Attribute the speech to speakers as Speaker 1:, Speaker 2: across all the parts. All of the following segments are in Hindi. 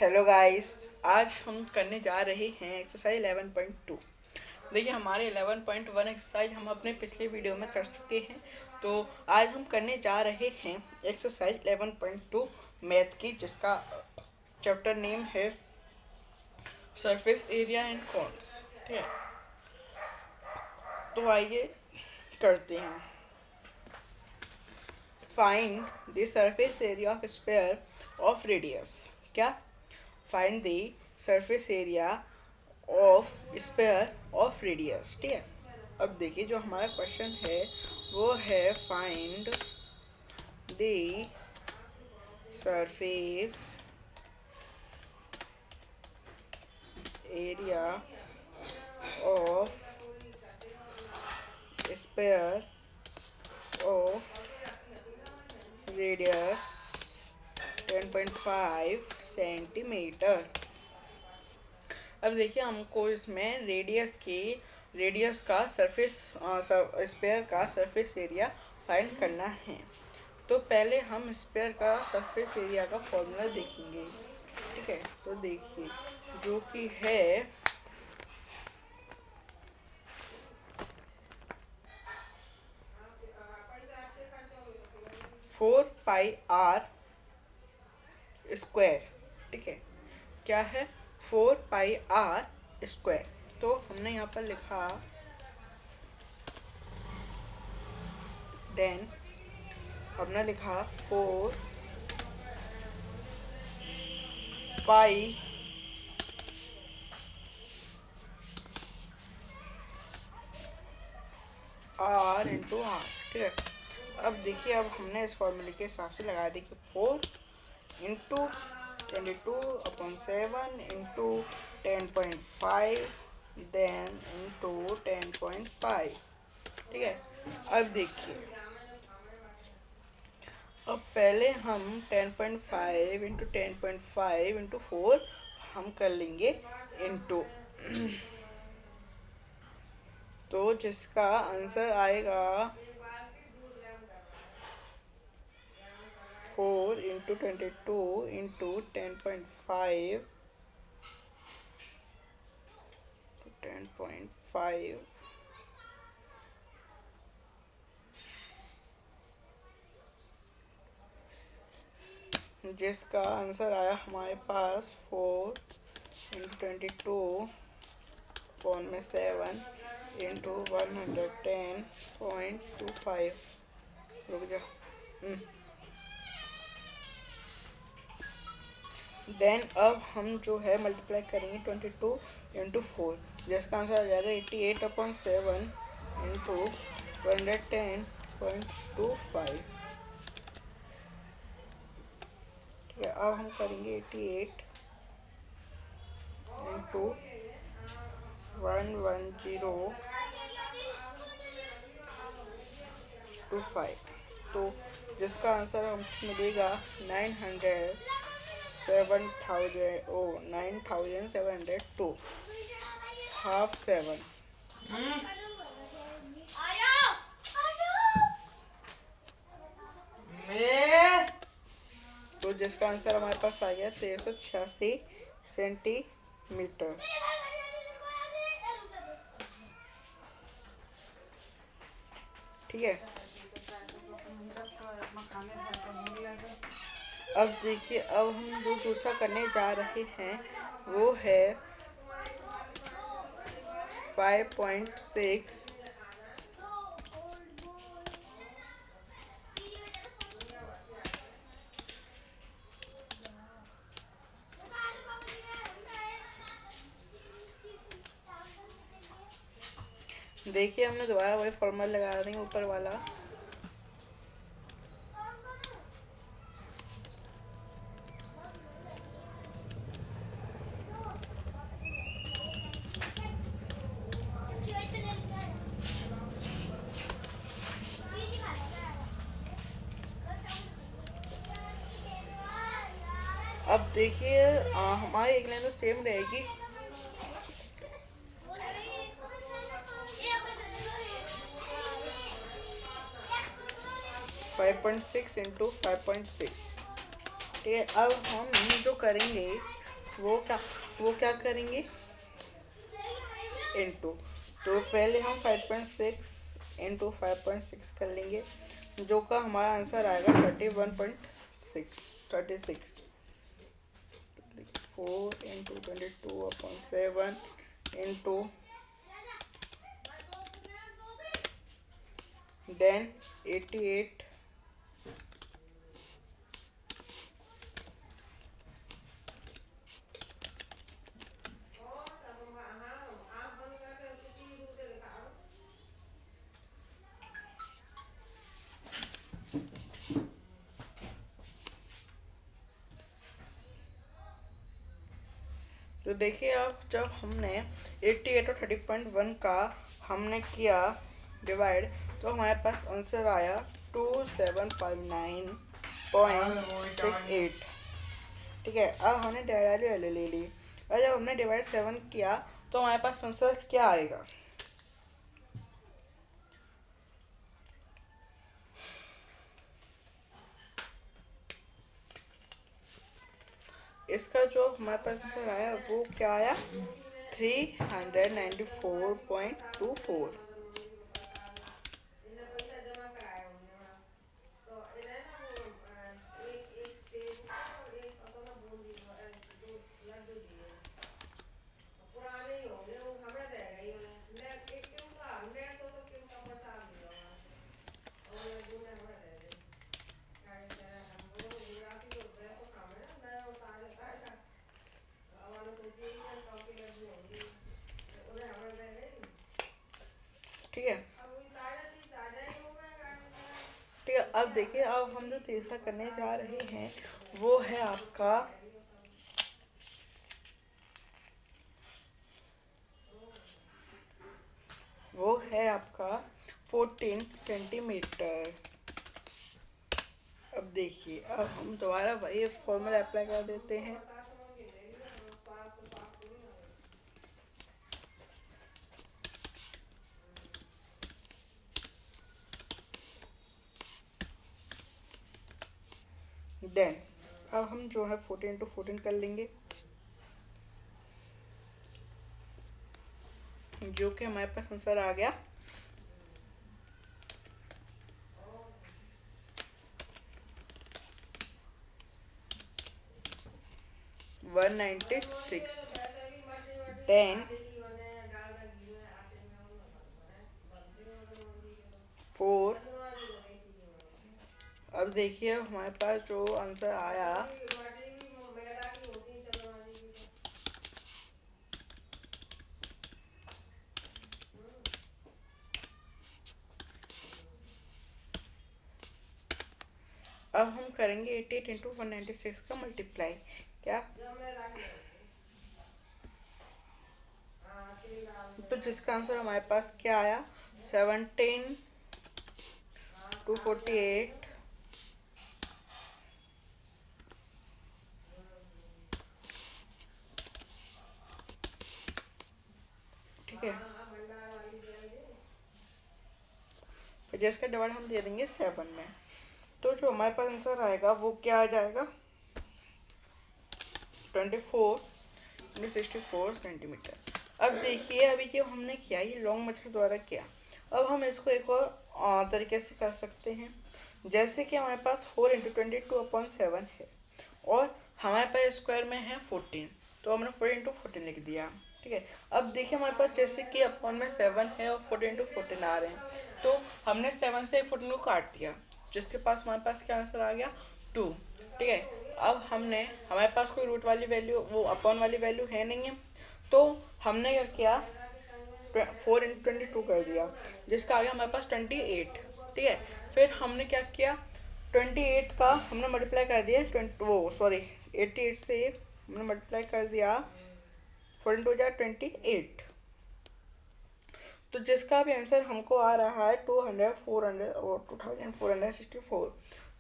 Speaker 1: Hello guys. आज हम करने जा रहे हैं एक्सरसाइज 11.2। देखिए हमारे 11.1 एक्सरसाइज हम अपने पिछले वीडियो में कर चुके हैं। तो आज हम करने जा रहे हैं एक्सरसाइज 11.2 मैथ की, जिसका चैप्टर नेम है सरफेस एरिया एंड कॉन्स। ठीक है, तो आइए करते हैं। Find the surface area of sphere of radius. क्या? Find the surface area of sphere of radius. ठीक है, अब देखिए जो हमारा क्वेश्चन है वो है find the surface area of sphere of radius 10.5 centimetre. अब देखिए हमको इसमें रेडियस का सरफेस स्फीयर का सरफेस एरिया फाइंड करना है। तो पहले हम स्फीयर का सरफेस एरिया का फॉर्मूला देखेंगे। ठीक है, तो देखिए जो कि है 4πr स्क्वायर। ठीक है, क्या है? 4πr square. तो हमने यहाँ पर लिखा, देन हमने लिखा 4π r इंटू आर। ठीक है, अब देखिए अब हमने इस फॉर्मूले के हिसाब से लगा दी कि 4 इंटू 22/7 इंटू 10.5 देन इंटू 10.5। ठीक है, अब देखिए अब पहले हम 10.5 इंटू 10.5 इंटू 4 हम कर लेंगे इंटू तो जिसका आंसर आएगा 4 इंटू 22 इंटू 10.5 जिसका आंसर आया हमारे पास 4 इंटू 22/7 इंटू 110.25। रुक जा। देन अब हम जो है मल्टीप्लाई करेंगे 22 इंटू 4, जिसका आंसर आ जाएगा 88/7 इंटू 110.25। ठीक है, अब हम करेंगे 88 इंटू 110.25, तो जिसका आंसर हमको मिलेगा 9,702 हाफ 7। तो जिसका आंसर हमारे पास आ गया 1386 सेंटीमीटर। ठीक है, अब देखिए अब हम जो दूसरा करने जा रहे हैं वो है 5.6 देखिए हमने दोबारा वही फॉर्मूला लगा देंगे ऊपर वाला। अब देखिए हमारी एक लाइन तो सेम रहेगी। 5.6 इंटू 5.6। ठीक है, अब हम जो करेंगे वो क्या करेंगे, इनटू। तो पहले हम 5.6 इंटू 5.6 कर लेंगे, जो का हमारा आंसर आएगा 36। 4 into 22/7 इंटू देन 88। तो देखिए आप, जब हमने 88 और 30.1 का हमने किया डिवाइड, तो हमारे पास आंसर आया 2759.68। ठीक है, अब हमने डिवाइड वाली ले ली, और जब हमने डिवाइड 7 किया तो हमारे पास आंसर क्या आएगा, इसका जो हमारे पास आंसर आया वो क्या आया, 394.24। ठीक है, ठीक है। अब देखिए, अब हम जो तीसरा करने जा रहे हैं वो है आपका वो है आपका 14 सेंटीमीटर। अब देखिए, अब हम दोबारा वही फॉर्मूला अप्लाई कर देते हैं। देन अब हम जो है 14 कर लेंगे, जो कि हमारे पास आंसर आ गया 196। देन 4। अब देखिए हमारे पास जो आंसर आया अब हम करेंगे 88 इंटू 196 का मल्टीप्लाई, क्या, तो जिसका आंसर हमारे पास क्या आया 17/248। ठीक है, जिसका डिवाइड हम दे देंगे 7 में, तो जो हमारे पास आंसर आएगा वो क्या आ जाएगा 24/64 सेंटीमीटर। अब देखिए, अभी जो हमने किया ये लॉन्ग मेथड द्वारा किया, अब हम इसको एक और तरीके से कर सकते हैं। जैसे कि हमारे पास 4 into 22/7 है और हमारे पास स्क्वायर में है 14, तो हमने 4 into 14 लिख दिया। ठीक है, अब देखिए हमारे पास जैसे कि अपॉन में 7 है और 4 into 14 आ रहे हैं, तो हमने 7 से 14 को काट दिया, जिसके पास हमारे पास क्या आंसर आ गया 2। ठीक है, अब हमारे पास कोई रूट वाली वैल्यू, वो अपॉन वाली वैल्यू है नहीं है, तो हमने क्या किया 4 into 22 कर दिया, जिसका आ गया हमारे पास 28। ठीक है, फिर हमने क्या किया 28 का हमने मल्टीप्लाई कर दिया 88 से हमने मल्टीप्लाई कर दिया 4 into 28, तो जिसका भी आंसर हमको आ रहा है 400 और 2464।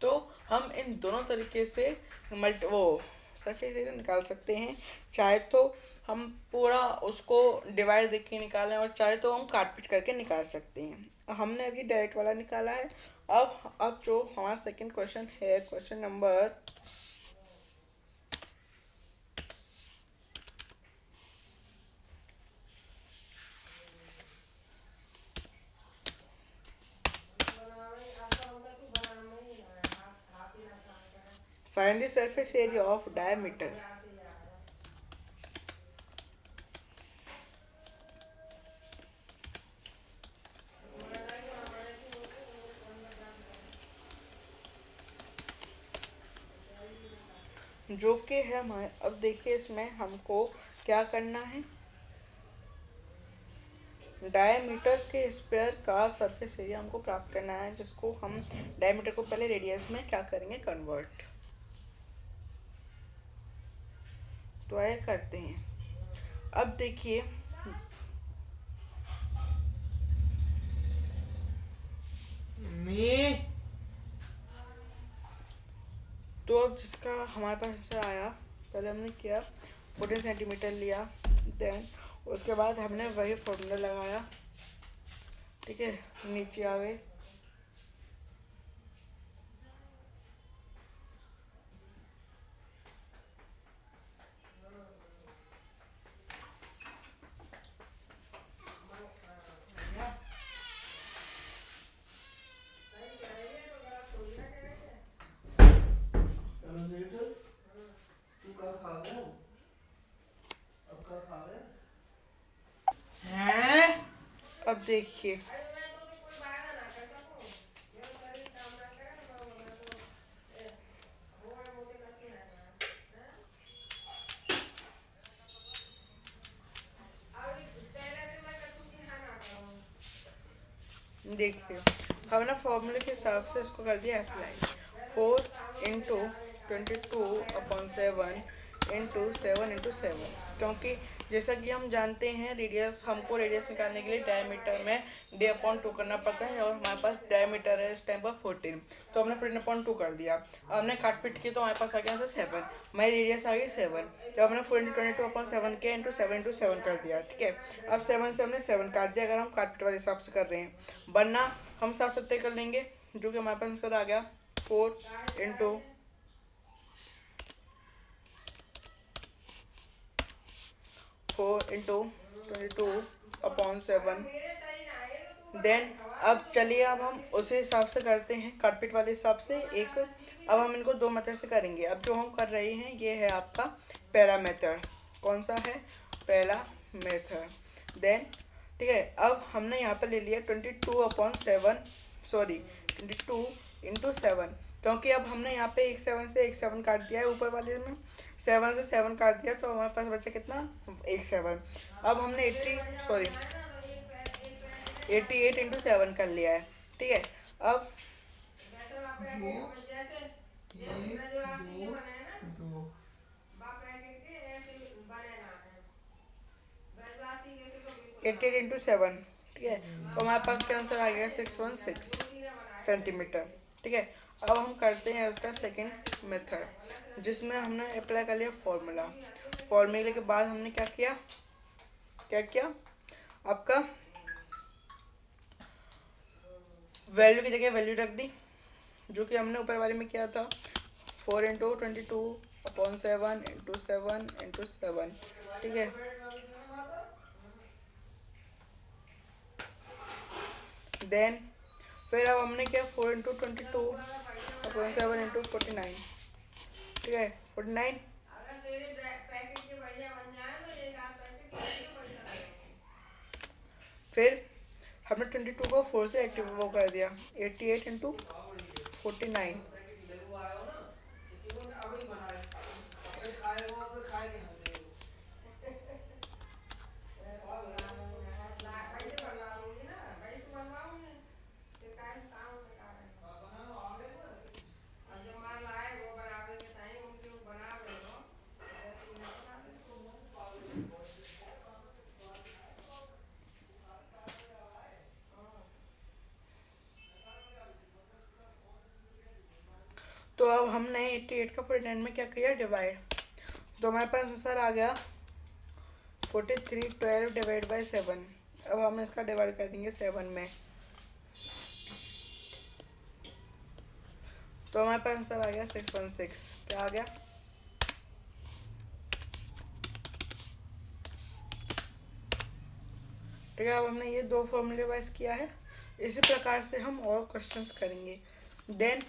Speaker 1: तो हम इन दोनों तरीके से सरफेस एरिया निकाल सकते हैं, चाहे तो हम पूरा उसको डिवाइड देख के निकालें और चाहे तो हम काट पीट करके निकाल सकते हैं। हमने अभी डायरेक्ट वाला निकाला है। अब जो हमारा सेकंड क्वेश्चन है, question number find the surface area of diameter. जो कि है हमारे, अब देखिए इसमें हमको क्या करना है, डायमीटर के स्क्वायर का सरफेस एरिया हमको प्राप्त करना है, जिसको हम डायमीटर को पहले रेडियस में क्या करेंगे, कन्वर्ट। तो आइए करते हैं। अब देखिए तो अब जिसका हमारे पास आंसर आया, पहले हमने किया 14 सेंटीमीटर लिया, देन उसके बाद हमने वही फॉर्मूला लगाया, ठीक है, नीचे आ गए। अब देखिए देखिए हमने फॉर्मूले के हिसाब से इसको कर दिया अप्लाई। 4 × 22/7 × 7 × 7, क्योंकि जैसा कि हम जानते हैं रेडियस, हमको रेडियस निकालने के लिए डायमीटर में d/2 करना पड़ता है, और हमारे पास डायमीटर है इस टाइम पर 14, तो हमने 14/2 कर दिया। अब हमने काट पीट की तो हमारे पास आ गया 7, हमारी रेडियस आ गई 7, जब हमने 4 × 22/7 के × 7 × 7 कर दिया, ठीक है। अब 7 से हमने 7 काट दिया, अगर हम काट पीट वाले हिसाब से कर रहे हैं, वरना हम 7 कर लेंगे, जो कि हमारे पास आंसर आ गया 4 × 22/7। देन अब चलिए, अब हम उसी हिसाब से करते हैं, काटपीट वाले हिसाब से एक। अब हम इनको दो मेथड से करेंगे। अब जो हम कर रहे हैं ये है आपका पहला मेथड। कौन सा है? पहला मेथड। देन ठीक है, अब हमने यहाँ पर ले लिया 22/7, सॉरी 22/7, क्योंकि अब हमने यहाँ पे एक 7 से एक 7 काट दिया है, ऊपर वाले में 7 से 7 काट दिया, तो हमारे पास बचा कितना? एक 7। अब हमने 88/7 कर लिया है, ठीक है। अब एट्टी 8/7, ठीक है, तो हमारे पास क्या आंसर आ गया? 616 सेंटीमीटर, ठीक है। अब हम करते हैं इसका सेकंड मेथड, जिसमें हमने अप्लाई कर लिया फॉर्मूला। फॉर्मूले के बाद हमने क्या किया आपका वैल्यू की जगह वैल्यू रख दी, जो कि हमने ऊपर वाले में किया था 4 × 22/7 × 7 × 7, ठीक है। देन फिर अब हमने किया 4 × 22/7 × 49, ठीक है, 49। फिर हमने 22 को 4 से एक्टिव वो कर दिया, 88 × 49। तो अब हमने 88 का 49 में क्या किया? डिवाइड। तो हमारे पास आंसर आ गया 43/12/7। अब हम इसका डिवाइड कर देंगे 7 में, तो हमारे पास आंसर आ गया 616। क्या आ गया? ठीक है। अब हमने ये दो फॉर्मूले वाइज किया है, इसी प्रकार से हम और क्वेश्चंस करेंगे। देन